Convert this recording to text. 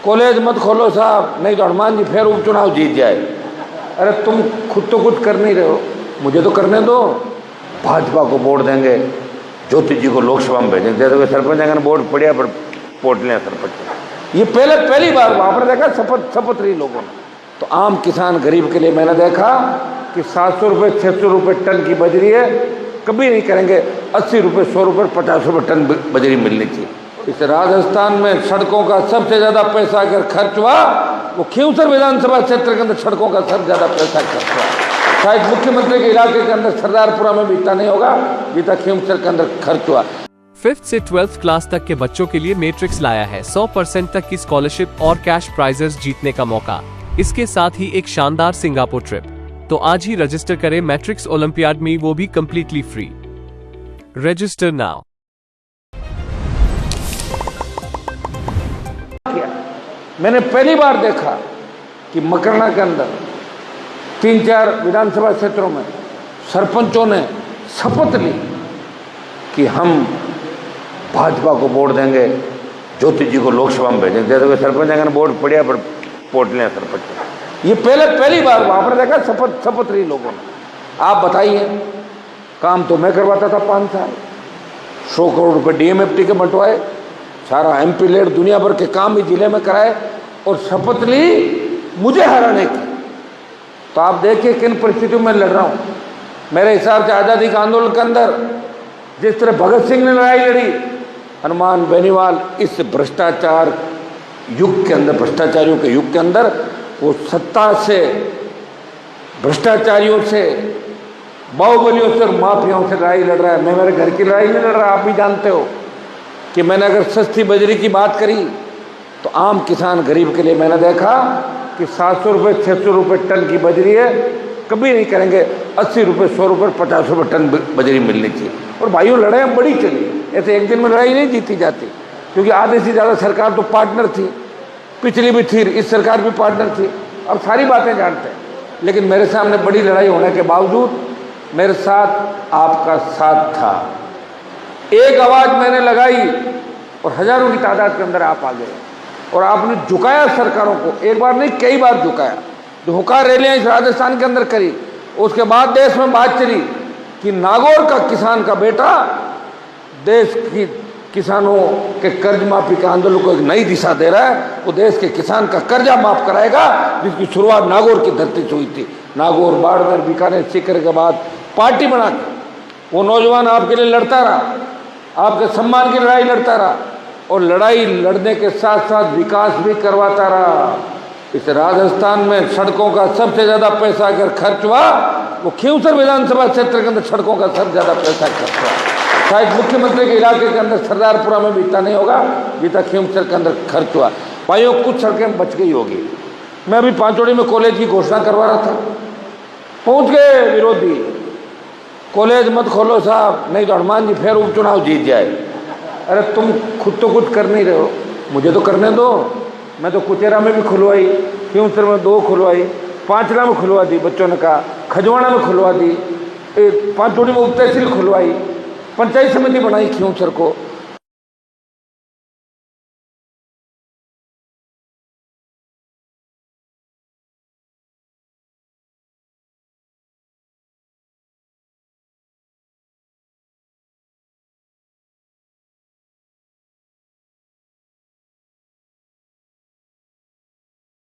College मत खोलो साहब, नहीं तो हनुमान जी फिर उपचुनाव जीत जाए। अरे तुम खुद तो कुछ कर नहीं रहे हो, मुझे तो करने दो। भाजपा को वोट देंगे, ज्योति जी को लोकसभा में भेजेंगे, जैसे कि सरपंच आएंगे वोट पड़िया पर वोट लें सरपंच। ये पहली बार आपने देखा शपथ रही लोगों ने। तो आम किसान गरीब के लिए मैंने देखा कि 700 रुपये 600 रुपये टन की बजरी है, कभी नहीं करेंगे 80 रुपये 100 रुपये 50 रुपये टन बजरी मिलनी चाहिए। इस राजस्थान में सड़कों का सबसे ज़्यादा पैसा अगर खर्च हुआ वो खींवसर विधानसभा क्षेत्र के अंदर सड़कों का सबसे ज़्यादा पैसा खर्च हुआ। शायद मुख्यमंत्री के इलाके के अंदर सरदारपुरा में भी इतना नहीं होगा जितना खींवसर के अंदर खर्च हुआ। 5th से 12th क्लास तक के बच्चों के लिए मैट्रिक्स लाया है 100% तक की स्कॉलरशिप और कैश प्राइजेस जीतने का मौका। इसके साथ ही एक शानदार सिंगापुर ट्रिप। तो आज ही रजिस्टर करें मैट्रिक्स ओलंपियाड में, वो भी कंप्लीटली फ्री। Register now. मैंने पहली बार देखा कि मकरना के अंदर 3-4 विधानसभा क्षेत्रों में सरपंचों ने शपथ ली कि हम भाजपा को वोट देंगे, ज्योति जी को लोकसभा में भेजेंगे, जैसे कि सरपंच आएंगे वोट पड़िया पर वोट लें सरपंच। ये पहली बार आपने देखा शपथ रही लोगों ने। आप बताइए, काम तो मैं करवाता था 5 साल, 100 करोड़ रुपए DMFT के बंटवाए, सारा MP लेड दुनिया भर के काम भी जिले में कराए और शपथ ली मुझे हराने की। तो आप देखिए किन परिस्थितियों में लड़ रहा हूं। मेरे हिसाब से आज़ादी के आंदोलन के अंदर जिस तरह भगत सिंह ने लड़ाई लड़ी, हनुमान बेनीवाल इस भ्रष्टाचार युग के अंदर, भ्रष्टाचारियों के युग के अंदर वो सत्ता से, भ्रष्टाचारियों से, बाहुबलियों से और माफियाओं से लड़ाई लड़ रहा है। मैं मेरे घर की लड़ाई नहीं लड़ रहा। आप भी जानते हो कि मैंने अगर सस्ती बजरी की बात करी तो आम किसान गरीब के लिए मैंने देखा कि 700 रुपये 600 रुपये टन की बजरी है, कभी नहीं करेंगे 80 रुपये 100 रुपये 50 रुपये टन बजरी मिलनी चाहिए। और भाइयों लड़ाई बड़ी चली, ऐसे एक दिन में लड़ाई नहीं जीती जाती, क्योंकि आधे से ज़्यादा सरकार तो पार्टनर थी, पिछली भी थी, इस सरकार भी पार्टनर थी। अब सारी बातें जानते हैं, लेकिन मेरे सामने बड़ी लड़ाई होने के बावजूद मेरे साथ आपका साथ था। एक आवाज़ मैंने लगाई और हजारों की तादाद के अंदर आप आ गए और आपने झुकाया सरकारों को, एक बार नहीं कई बार झुकाया। जो हुकार रैलियाँ इस राजस्थान के अंदर करी, उसके बाद देश में बात चली कि नागौर का किसान का बेटा देश की किसानों के कर्ज माफी के आंदोलन को एक नई दिशा दे रहा है। वो देश के किसान का कर्जा माफ कराएगा, जिसकी शुरुआत नागौर की धरती से हुई थी। नागौर, बाड़मेर, बीकानेर, सीकर के बाद पार्टी बना के वो नौजवान आपके लिए लड़ता रहा, आपके सम्मान की लड़ाई लड़ता रहा और लड़ाई लड़ने के साथ साथ विकास भी करवाता रहा। इस राजस्थान में सड़कों का सबसे ज़्यादा पैसा अगर खर्च हुआ वो खींवसर विधानसभा क्षेत्र के अंदर सड़कों का सबसे ज़्यादा पैसा खर्च हुआ। शायद मुख्यमंत्री के इलाके के अंदर सरदारपुरा में भी इतना नहीं होगा जितना खींवसर के अंदर खर्च हुआ। भाइयों, कुछ सड़कें बच गई होगी। मैं अभी पांचोड़ी में कॉलेज की घोषणा करवा रहा था, पहुंच गए विरोधी, कॉलेज मत खोलो साहब, नहीं तो हनुमान जी फिर उपचुनाव जीत जाए। अरे तुम खुद तो कुछ कर नहीं रहे हो, मुझे तो करने दो। मैं तो कुचेरा में भी खुलवाई, खींवसर में 2 खुलवाई, पांचला में खुलवा दी, बच्चों ने कहा खजवाड़ा में खुलवा दी, पांचोड़ी में उप तहसील खुलवाई, पंचायत समिति बनाई खींवसर को।